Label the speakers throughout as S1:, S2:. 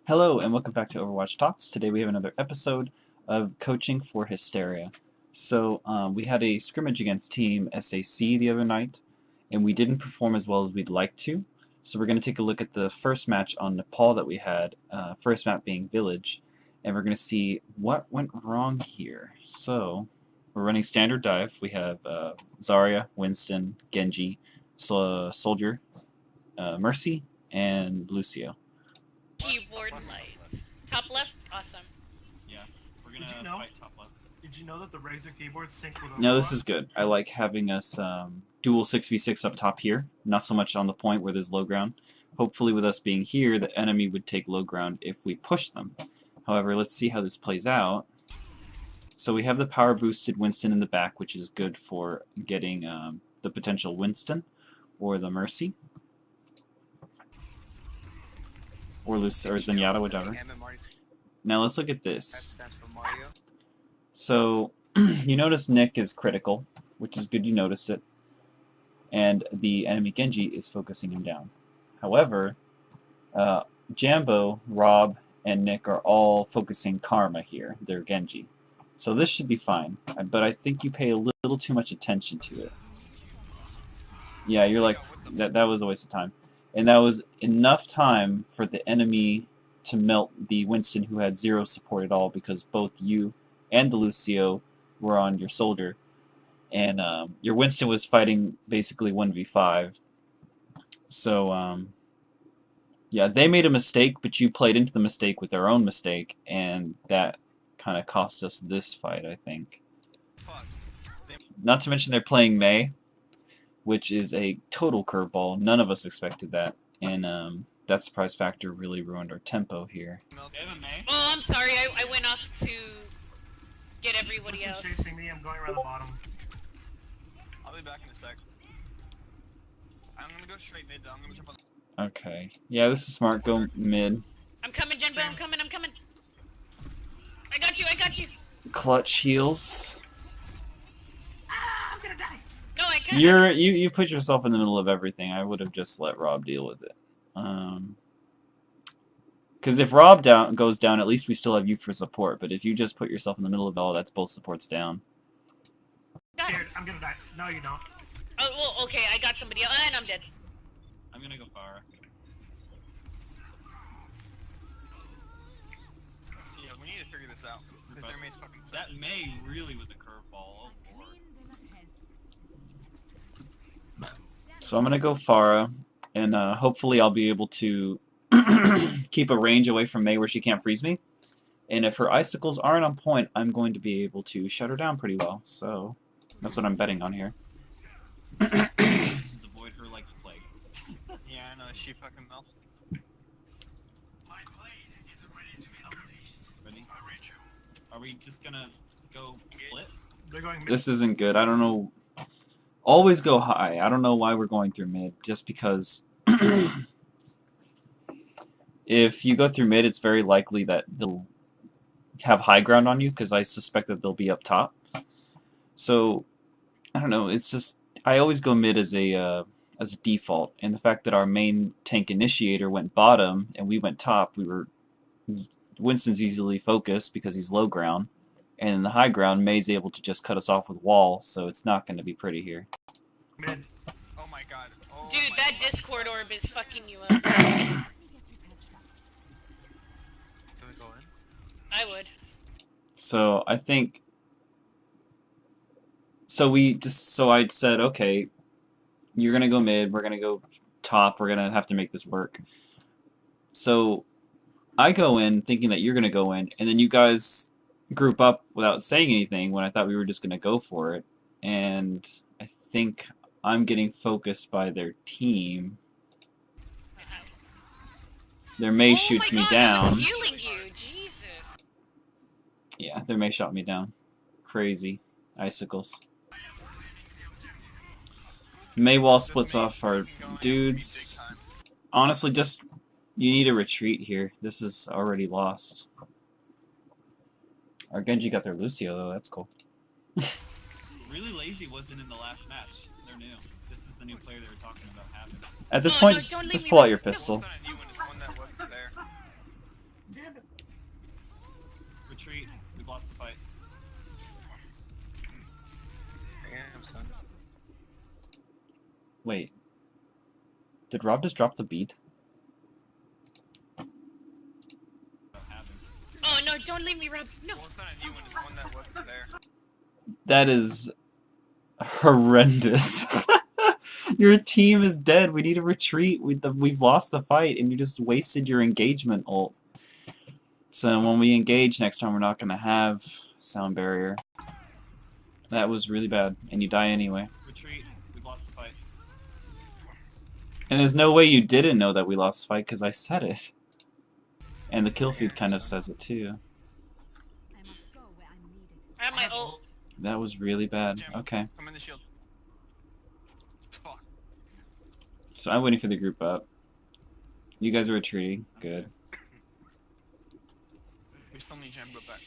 S1: Hello and welcome back to Overwatch Talks. Today we have another episode of coaching for Hysteria. So we had a scrimmage against Team SAC the other night, and we didn't perform as well as we'd like to. So we're going to take a look at the first match on Nepal that we had, first map being Village, and we're going to see what went wrong here. So we're running standard dive. We have Zarya, Winston, Genji, Soldier, Mercy, and Lucio.
S2: Keyboard lights. Top left, awesome.
S3: Yeah, we're gonna fight top left.
S4: Did you know that the Razer keyboard sync with
S1: No, this is good. I like having us dual 6v6 up top here, not so much on the point where there's low ground. Hopefully with us being here, the enemy would take low ground if we push them. However, let's see how this plays out. So we have the power boosted Winston in the back, which is good for getting the potential Winston or the Mercy. Or Zenyatta, whichever. Now let's look at this. So you notice Nick is critical, which is good you noticed it. And the enemy Genji is focusing him down. However, Jambo, Rob, and Nick are all focusing Karma here, their Genji. So this should be fine, but I think you pay a little too much attention to it. Yeah, you're like, that was a waste of time. And that was enough time for the enemy to melt the Winston who had zero support at all, because both you and the Lucio were on your Soldier. And your Winston was fighting basically 1v5. So, yeah, they made a mistake, but you played into the mistake with their own mistake, and that kind of cost us this fight, I think. Not to mention they're playing Mei, which is a total curveball. None of us expected that, and that surprise factor really ruined our tempo here.
S2: Oh, I'm sorry, I went off to get everybody else.
S4: Chasing me, I'm going around the bottom.
S3: I'll be back in a sec. I'm gonna go straight mid though. I'm gonna jump on.
S1: Okay. Yeah, this is smart. Go mid.
S2: I'm coming, Genbo, I'm coming. I got you.
S1: Clutch heals.
S4: I'm gonna die.
S2: No, I can't.
S1: You put yourself in the middle of everything. I would have just let Rob deal with it. Because if Rob goes down, at least we still have you for support. But if you just put yourself in the middle of it all, that's both supports down.
S4: Scared. I'm gonna die. No, you don't.
S2: Oh, well, okay, I got somebody else, and I'm dead.
S3: I'm gonna go far. Yeah, we need to figure this out. Because their May's fucking sick. That May really was a curveball. Oh lord.
S1: So I'm gonna go Pharah, and hopefully I'll be able to keep a range away from Mei where she can't freeze me. And if her icicles aren't on point, I'm going to be able to shut her down pretty well. So that's what I'm betting on here.
S3: Avoid her like the plague. Yeah, I know. She fucking melted.
S4: My blade is ready to be unleashed.
S3: Ready? Are we just gonna go split?
S4: They're going mid.
S1: This isn't good. I don't know. Always go high. I don't know why we're going through mid. Just because if you go through mid, it's very likely that they'll have high ground on you, because I suspect that they'll be up top. So I don't know. It's just I always go mid as a default, and the fact that our main tank initiator went bottom and we went top, Winston's easily focused because he's low ground, and in the high ground, May's able to just cut us off with wall, so it's not going to be pretty here.
S4: Mid.
S3: Oh my god. Oh
S2: Dude,
S3: my
S2: that
S3: god.
S2: Discord orb is fucking you up.
S3: Can we go in?
S2: I would.
S1: So I think. So I said, okay, you're gonna go mid, we're gonna go top, we're gonna have to make this work. So I go in thinking that you're gonna go in, and then you guys group up without saying anything when I thought we were just gonna go for it. And I think I'm getting focused by their team. Their Mei shoots me down.
S2: I was healing you, Jesus.
S1: Yeah, their Mei shot me down. Crazy. Icicles. Maywall splits off our dudes. Honestly, just you need a retreat here. This is already lost. Our Genji got their Lucio though. That's cool.
S3: Really Lazy wasn't in the last match. They're new. This is the new player they were talking about having.
S1: At this
S2: Oh,
S1: point,
S2: no, don't leave
S1: just
S2: me
S1: pull out
S2: back.
S1: your pistol.
S4: Damn it.
S3: Retreat. We've lost the fight.
S5: Damn, son.
S1: Wait. Did Rob just drop the beat?
S2: Oh no! Don't leave me, Rob. No.
S3: Well, it's not a new one, it's one that wasn't there.
S1: That is horrendous. Your team is dead. We need to retreat. We've lost the fight, and you just wasted your engagement ult. So when we engage next time, we're not going to have sound barrier. That was really bad, and you die anyway.
S3: Retreat. We've lost the fight.
S1: And there's no way you didn't know that we lost the fight, because I said it. And the kill feed kind of says it too.
S6: I must go where I'm needed.
S2: I have my ult.
S1: That was really bad. Okay.
S3: Come in the shield. Fuck.
S1: So I'm waiting for the group up. You guys are retreating. Good.
S3: We still need Jambo back.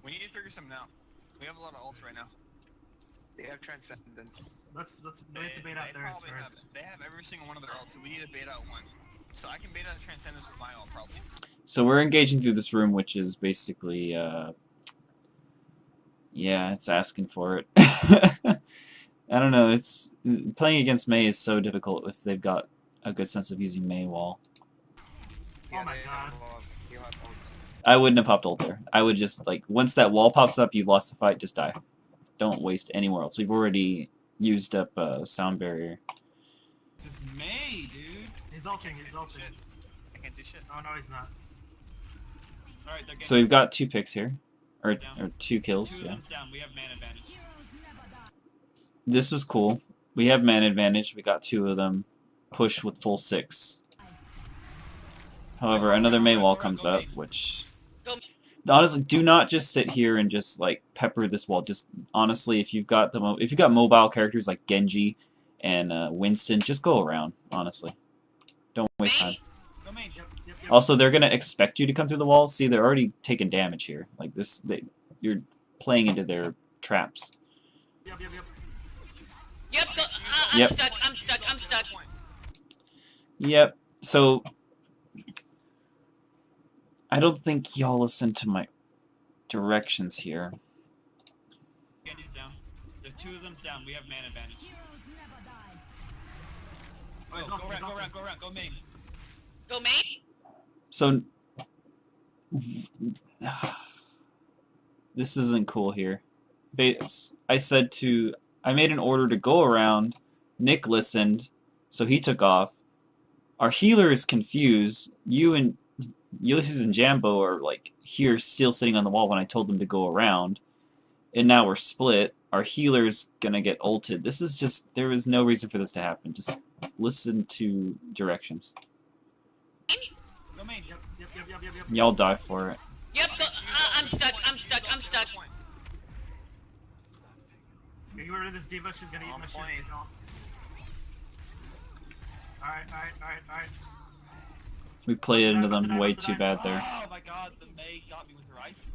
S3: We need to figure something out. We have a lot of ults right now.
S5: They have Transcendence.
S4: Let's we have to bait out theirs
S3: probably
S4: first.
S3: They have every single one of their ults, so we need to bait out one. So I can bait out Transcendence with my ult, probably.
S1: So we're engaging through this room, which is basically, yeah, it's asking for it. I don't know, it's playing against Mei is so difficult if they've got a good sense of using Mei wall.
S5: Yeah,
S4: my
S5: they
S4: God.
S5: you have ults.
S1: I wouldn't have popped ult there. I would just, like, once that wall pops up, you've lost the fight, just die. Don't waste any more ults. We've already used up sound barrier.
S3: It's May, dude.
S4: He's ulting, he's ulting.
S3: I can't do shit.
S4: Oh no, he's not.
S3: Alright, they're getting
S1: So we've got 2 picks here. Or
S3: Down.
S1: 2 kills,
S3: two of
S1: yeah.
S3: them's down. We have man advantage.
S1: This was cool. We have man advantage. We got 2 of them. Push with full 6. However, another Mei wall comes up, which...
S2: Go.
S1: Honestly, do not just sit here and just, like, pepper this wall. Just, honestly, if you've got mobile characters like Genji and Winston, just go around, honestly. Don't waste time.
S3: Go main.
S4: Yep.
S1: Also, they're going to expect you to come through the wall. See, they're already taking damage here. Like, you're playing into their traps.
S4: Yep.
S2: Yep. Go.
S1: Yep.
S2: I'm stuck.
S1: Yep. So I don't think y'all listen to my directions here.
S3: Genji's down. There's 2 of them down. We have man advantage.
S4: Oh, he's
S3: Go
S4: ulting, he's
S3: around.
S4: ulting.
S3: Go main.
S2: Go main.
S1: So this isn't cool here. I made an order to go around. Nick listened, so he took off. Our healer is confused. Ulysses and Jambo are like here still sitting on the wall when I told them to go around. And now we're split. Our healer's gonna get ulted. This is just, there is no reason for this to happen. Just listen to directions.
S3: Go main.
S4: Yep.
S1: Y'all die for it.
S2: Yep. Go. I'm stuck.
S4: Get rid of this diva, she's gonna eat
S5: On
S4: my shit.
S5: point.
S4: Alright.
S1: We played into them way too bad there.
S3: Oh my god, the May got me with her icicles.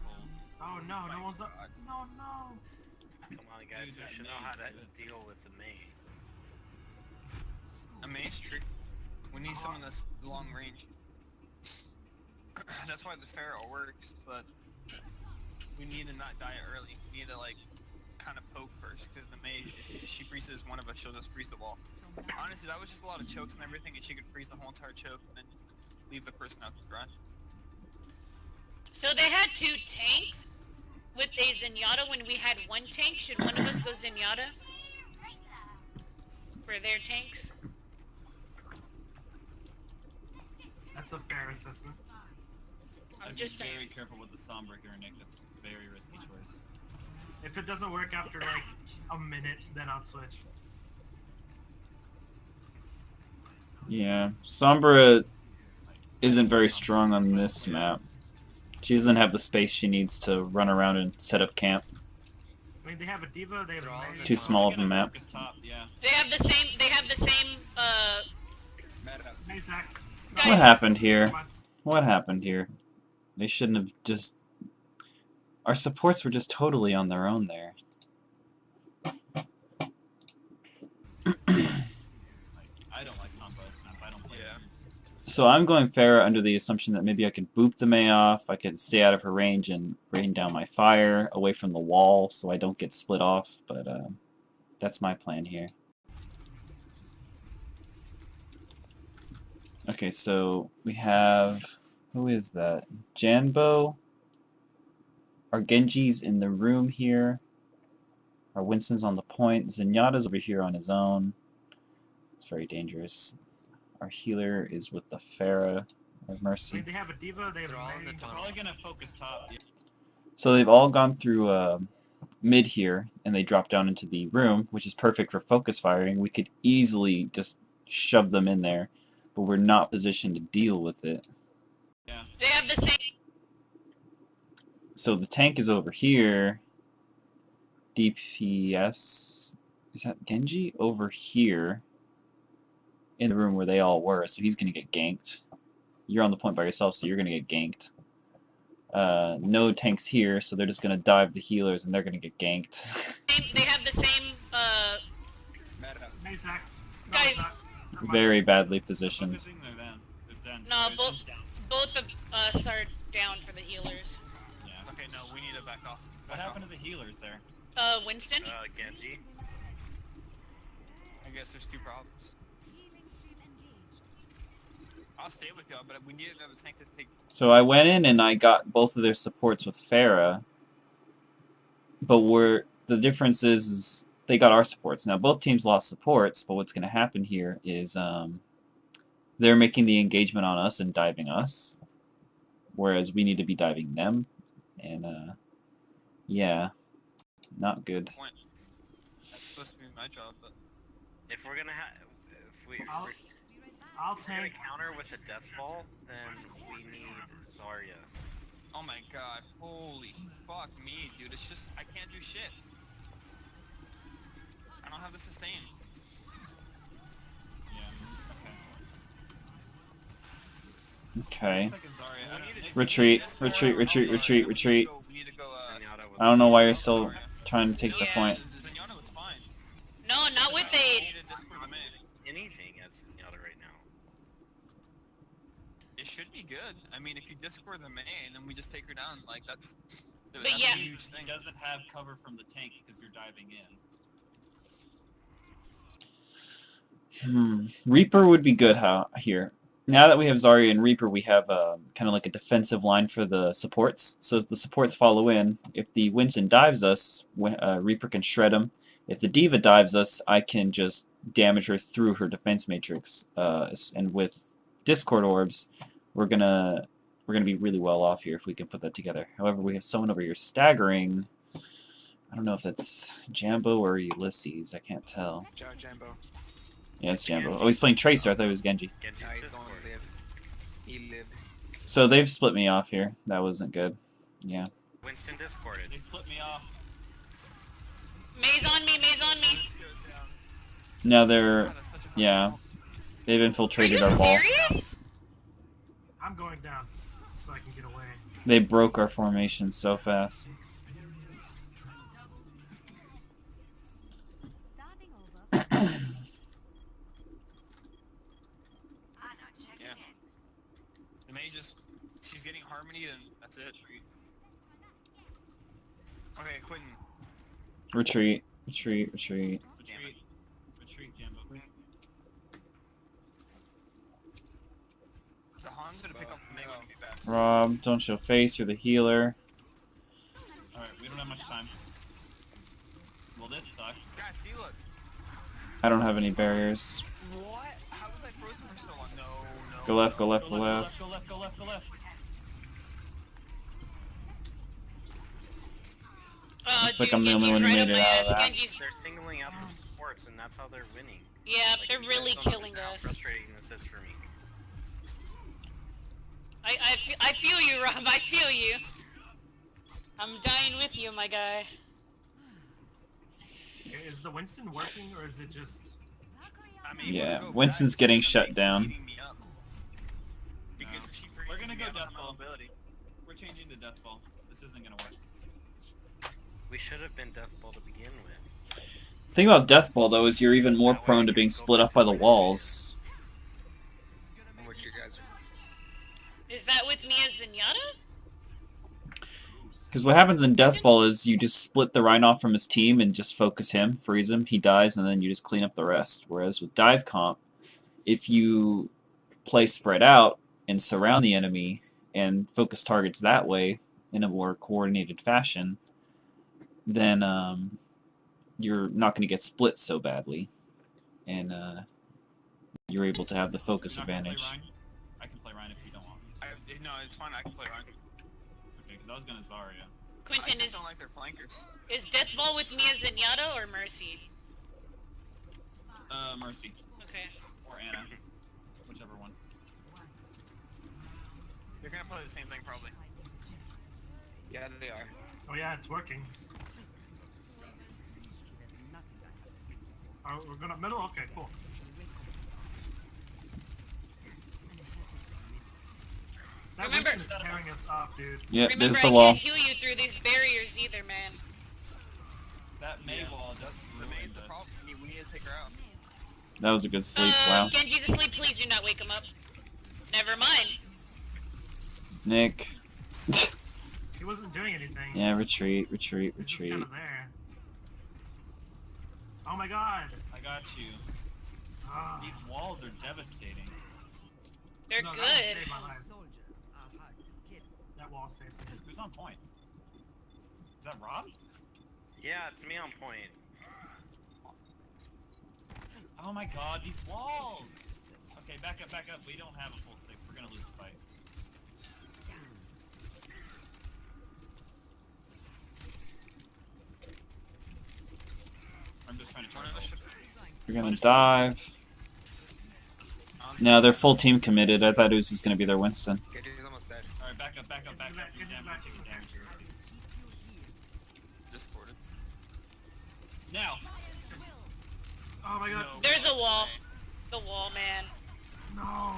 S4: Oh no, no one's up. No.
S5: Come on, guys.
S3: Dude,
S5: We
S3: that
S5: should know
S3: Mei's
S5: how to
S3: good.
S5: deal with the Mei.
S3: A May's trick. We need someone that's long range. That's why the Pharaoh works, but we need to not die early. We need to like kind of poke first, because the May, if she freezes one of us, she'll just freeze the wall. Honestly, that was just a lot of chokes and everything, and she could freeze the whole entire choke and then leave the person out to dry.
S2: So they had 2 tanks with a Zenyatta when we had 1 tank. Should one of us go Zenyatta for their tanks?
S4: That's a fair assessment.
S2: I'm
S3: I'd
S2: just
S3: be
S2: saying.
S3: very careful with the Sombra here, Nick. That's a very risky choice.
S4: If it doesn't work after like a minute, then I'll switch.
S1: Yeah, Sombra isn't very strong on this map. She doesn't have the space she needs to run around and set up camp.
S4: I mean, they have a diva, they have
S5: They're all
S4: a Mei.
S1: Too small of a map.
S3: Focus top, yeah.
S2: They have the same.
S5: Meta.
S4: Mei's hacked.
S1: What happened here?
S4: Come on.
S1: What happened here? They shouldn't have just... Our supports were just totally on their own there.
S3: I don't like Sombra. It's not. I don't play. Yeah.
S1: So I'm going Farah under the assumption that maybe I could boop the Mei off, I could stay out of her range and rain down my fire away from the wall so I don't get split off, but that's my plan here. Okay, so we have... Who is that? Janbo? Our Genji's in the room here. Our Winston's on the point. Zenyatta's over here on his own. It's very dangerous. Our healer is with the Farah of Mercy.
S4: Wait, they have a diva, they have
S7: They're all
S4: a
S7: in the
S4: Mei.
S7: tunnel.
S8: Probably gonna focus top.
S1: So they've all gone through mid here, and they drop down into the room, which is perfect for focus firing. We could easily just shove them in there, but we're not positioned to deal with it.
S8: Yeah.
S2: They have the same.
S1: So the tank is over here. DPS... Is that Genji? Over here. In the room where they all were, so he's gonna get ganked. You're on the point by yourself, so you're gonna get ganked. No tanks here, so they're just gonna dive the healers and they're gonna get ganked.
S2: They have the same.
S4: Mei's hacked. No,
S2: Guys.
S4: it's not. Never mind.
S1: Very badly positioned.
S8: Focusing there then. There's then.
S2: No,
S8: There's
S2: both
S8: Zen's down.
S2: both of us are down for the healers.
S8: Yeah.
S3: Okay, no, we need to back off.
S8: What
S3: Back
S8: happened to the healers there?
S2: Winston.
S5: Genji.
S3: off. I guess there's two problems. I'll stay with y'all, but we need another tank to take.
S1: So I went in and I got both of their supports with Farah. But the difference is they got our supports. Now both teams lost supports, but what's going to happen here is they're making the engagement on us and diving us, whereas we need to be diving them, and yeah, not good.
S3: Point. That's supposed to be my job, but
S5: If we're gonna have,
S4: I'll
S5: if we're gonna
S4: tank.
S5: counter with a death ball, then we need Zarya.
S3: oh my god, holy fuck me, dude! It's just I can't do shit. I don't have the sustain.
S8: Yeah.
S1: Okay.
S8: Second, sorry. I don't need
S1: Retreat,
S3: Yes,
S1: retreat,
S3: Zarya,
S1: retreat,
S3: Zarya,
S1: retreat,
S3: we
S1: retreat.
S3: need to go,
S5: Zenyatta was
S1: I don't know why you're still
S3: Zarya.
S1: trying to take the
S2: Yeah.
S1: point.
S3: Zenyatta was fine.
S2: No, not with
S3: We
S2: a.
S3: need to Discord the Mei.
S5: anything as Zenyatta right now.
S3: It should be good. I mean, if you Discord the Mei and then we just take her down, like that's
S2: But
S3: that's
S2: yeah.
S3: a huge
S8: He
S3: thing.
S8: doesn't have cover from the tanks because you're diving in.
S1: Reaper would be good here. Now that we have Zarya and Reaper, we have kind of like a defensive line for the supports. So if the supports follow in, if the Winston dives us, Reaper can shred him. If the Diva dives us, I can just damage her through her defense matrix. And with Discord orbs, we're gonna be really well off here if we can put that together. However, we have someone over here staggering. I don't know if that's Jambo or Ulysses. I can't tell.
S7: Jambo.
S1: Yeah, it's Jambo. Oh, he's playing Tracer. I thought it was Genji.
S5: Genji's
S7: I don't
S5: Discord.
S7: live. He lived.
S1: So they've split me off here. That wasn't good. Yeah.
S5: Winston discorded.
S8: They split me off.
S2: Mei's on me. Mei's on me.
S1: Now they're...
S3: God, that's such a fucking
S1: yeah.
S3: help.
S1: They've
S2: Are
S1: infiltrated
S2: you
S1: our wall.
S2: serious?
S4: I'm going down so I can get away.
S1: They broke our formation so fast.
S6: Starting over.
S3: Yeah. The Mei she's getting harmony and that's it. Okay, Quentin.
S1: Retreat. Retreat. Retreat.
S8: Retreat. Retreat, Jambo.
S3: The Han's gonna pick up the Mei when we get back.
S1: Rob, don't show face. You're the healer.
S8: Alright, we don't have much time. Well, this sucks.
S3: Guys, see, look.
S1: I don't have any barriers.
S3: What? How was I frozen for so long? No, no.
S1: Go left, go left,
S8: Go
S1: go
S8: left,
S1: left.
S8: go left, go left, go left, go left.
S1: Looks like I'm the only one who
S2: Genji's
S1: made it
S2: right
S1: out
S2: up
S1: of
S2: my ass.
S1: that.
S2: Genji's-
S5: They're singling out the supports, and that's how they're winning.
S2: Yeah,
S5: Like,
S2: they're
S5: you guys
S2: really
S5: don't
S2: killing
S5: understand how
S2: us.
S5: frustrating this is for me.
S2: I feel you, Rob. I feel you. I'm dying with you, my guy.
S4: Is the Winston working or is it just?
S3: I'm able
S1: Yeah,
S3: to go
S1: Winston's
S3: back,
S1: getting
S3: it's
S1: shut
S3: just
S1: down.
S3: beating me up. Because if she
S8: We're
S3: freezes
S8: gonna
S3: me,
S8: go
S3: I don't have
S8: death
S3: my
S8: ball.
S3: mobility.
S8: We're changing to death ball. This isn't gonna work.
S5: We should have been Death Ball to begin with.
S1: The thing about Death Ball, though, is you're even more prone to being split up by the walls.
S7: I'm with you guys.
S2: Is that with me as Zenyatta?
S1: Because what happens in Death Ball is you just split the Rhine off from his team and just focus him, freeze him, he dies, and then you just clean up the rest. Whereas with Dive Comp, if you play spread out and surround the enemy and focus targets that way in a more coordinated fashion, then you're not going to get split so badly, and you're able to have the focus
S8: You're not gonna play
S1: advantage.
S8: Ryan? I can play Ryan if you don't want me.
S3: No, it's fine. I can play Ryan.
S8: Okay, because I was gonna Zarya.
S3: I
S2: Quentin,
S3: just don't like their flankers.
S2: is Death Ball with me as Zenyatta or Mercy?
S8: Mercy.
S2: Okay.
S8: Or Anna. Whichever one.
S3: They're gonna play the same thing probably.
S5: Yeah, they are.
S9: Oh yeah, it's working. Oh, we're gonna middle? Okay, cool. That
S2: Remember-
S9: Winston is tearing us up, dude.
S1: Yep,
S2: Remember,
S1: there's the
S2: I
S1: wall.
S2: can't heal you through these barriers either, man.
S8: That May wall does
S3: The
S8: ruin
S3: May's the
S8: this.
S3: problem. We need to take her out.
S1: That was a good sleep. Wow.
S2: Genji's asleep. Please do not wake him up. Never mind.
S1: Nick.
S9: He wasn't doing anything.
S1: Yeah, retreat, retreat,
S9: He's just
S1: retreat.
S9: kind of there. Oh my god.
S8: I got you.
S9: Ah.
S8: These walls are devastating.
S2: They're
S9: No, that
S2: good.
S9: saved my life. That wall saved me.
S8: Who's on point? Is that Rob?
S5: Yeah, it's me on point.
S8: Oh my god, these walls! Okay, back up, back up. We don't have a full 6. We're gonna lose the fight. I'm just trying to turn it.
S1: We're gonna dive. No, they're full team committed. I thought it was just gonna be their Winston.
S5: Genji's almost dead.
S8: Alright, back up, back up, back up. You're damn, you're taking damage here.
S3: Discorded.
S8: Now!
S9: Oh my god.
S3: No.
S2: There's a wall. The wall, man.
S9: No.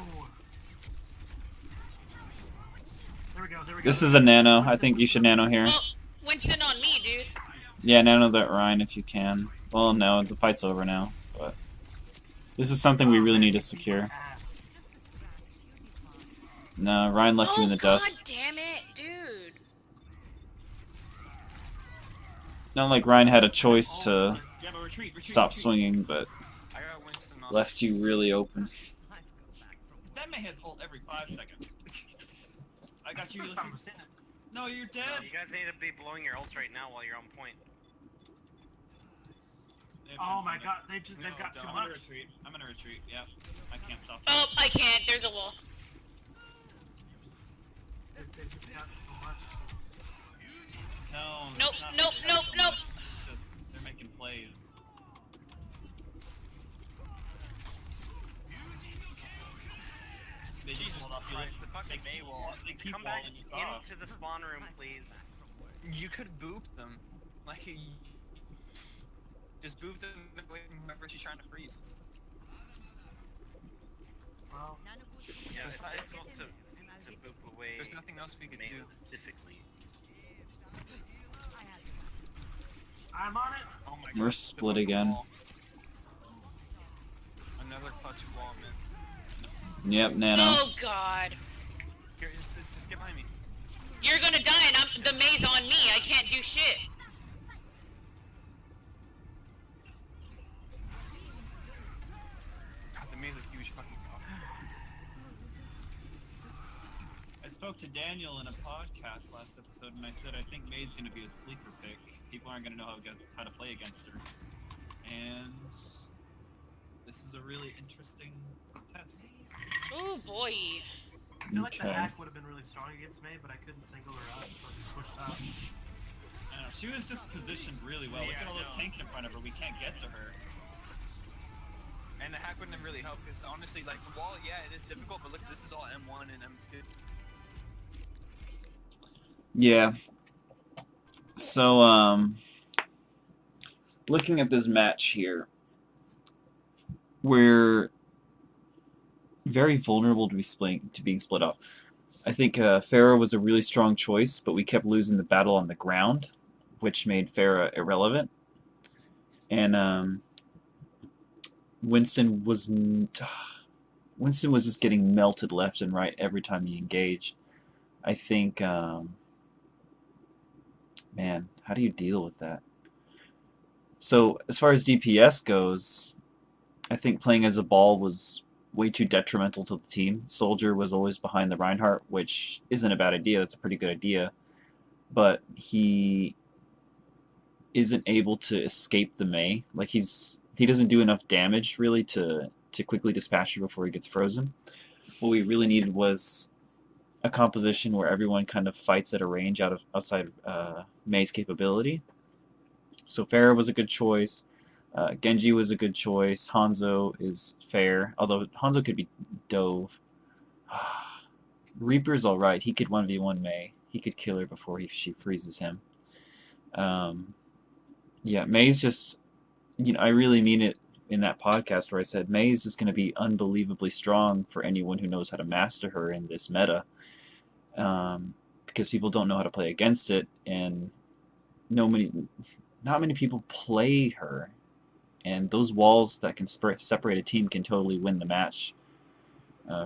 S9: There we go, there we go.
S1: This is a nano. I think you should nano here.
S2: Oh, Winston on me, dude.
S1: Yeah, nano that Rhine if you can. Well, no, the fight's over now. But this is something we really need to secure. No, Ryan left you in the dust.
S2: God damn it, dude.
S1: Not like Ryan had a choice to
S8: Yeah, but retreat, retreat,
S1: stop
S8: retreat.
S1: swinging, but
S3: I got Winston on.
S1: left you really open.
S8: That man has ult every 5 seconds. I got you,
S9: First time I've
S8: Ulysses.
S9: seen it.
S8: No, you're dead!
S5: You guys need to be blowing your ults right now while you're on point.
S9: Oh my god, they've got too
S8: I'm gonna
S9: much.
S8: retreat. I'm gonna retreat. Yep. I can't stop.
S2: Oh, I can't. There's a wall.
S9: They've just got so much.
S8: No.
S2: Nope,
S8: it's not
S2: nope,
S8: that
S2: nope,
S8: so
S2: nope.
S8: much. It's just they're making plays. They just
S3: Jesus
S8: hold off
S3: Christ,
S8: Ulysses.
S3: the fucking May wall.
S8: They keep
S5: Come back
S8: walling us off.
S5: into the spawn room, please.
S3: You could boop them. Like, just boop them whenever she's trying to freeze.
S9: Well,
S5: Yeah, it's
S3: Besides-
S5: difficult to boop away.
S3: There's nothing else we could
S5: May
S3: do.
S5: specifically.
S9: I'm on it.
S3: Oh my god.
S1: We're
S3: the
S1: split
S3: fucking
S1: again.
S3: wall. Another clutch wall, man.
S1: Yep, nano.
S2: Oh, God.
S3: Here, just get behind me.
S2: You're gonna die and the maze on me. I can't do shit.
S3: God, the maze a huge fucking cock.
S8: I spoke to Daniel in a podcast last episode, and I said I think May's going to be a sleeper pick. People aren't going to know how to play against her, and this is a really interesting test.
S2: Oh, boy.
S9: I feel like the
S1: Okay.
S9: hack would have been really strong against me, but I couldn't single her out, so I just switched up.
S8: I don't know, she was just positioned really well. Look at all those tanks in front of her. We can't get to her.
S3: And the hack wouldn't have really helped, because honestly, like, the wall, yeah, it is difficult, but look, this is all M1 and M2.
S1: Yeah. So, looking at this match here, we're very vulnerable to being split up. I think Pharah was a really strong choice, but we kept losing the battle on the ground, which made Pharah irrelevant. And Winston was Winston was just getting melted left and right every time he engaged. I think, man, how do you deal with that? So as far as DPS goes, I think playing as a ball was way too detrimental to the team. Soldier was always behind the Reinhardt, which isn't a bad idea. That's a pretty good idea. But he isn't able to escape the Mei. Like he doesn't do enough damage really to quickly dispatch her before he gets frozen. What we really needed was a composition where everyone kind of fights at a range outside Mei's capability. So Pharah was a good choice. Genji was a good choice. Hanzo is fair, although Hanzo could be Dove. Reaper's alright. He could 1v1 Mei. He could kill her before she freezes him. Yeah, Mei's just, I really mean it in that podcast where I said Mei's just going to be unbelievably strong for anyone who knows how to master her in this meta. Because people don't know how to play against it, and not many people play her. And those walls that can separate a team can totally win the match,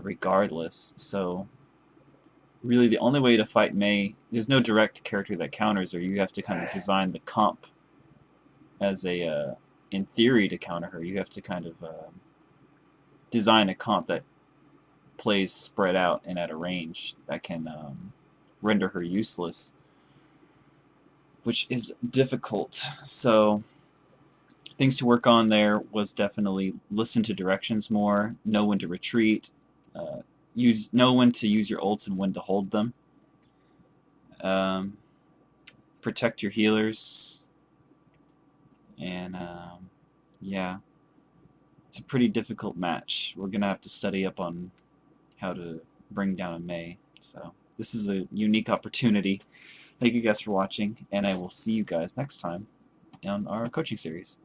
S1: regardless. So, really, the only way to fight Mei, there's no direct character that counters her. You have to kind of design the comp as a, in theory, to counter her. You have to kind of design a comp that plays spread out and at a range that can render her useless, which is difficult. So things to work on there was definitely listen to directions more, know when to retreat, know when to use your ults and when to hold them, protect your healers, and yeah, it's a pretty difficult match. We're gonna have to study up on how to bring down a Mei. So this is a unique opportunity. Thank you guys for watching, and I will see you guys next time on our coaching series.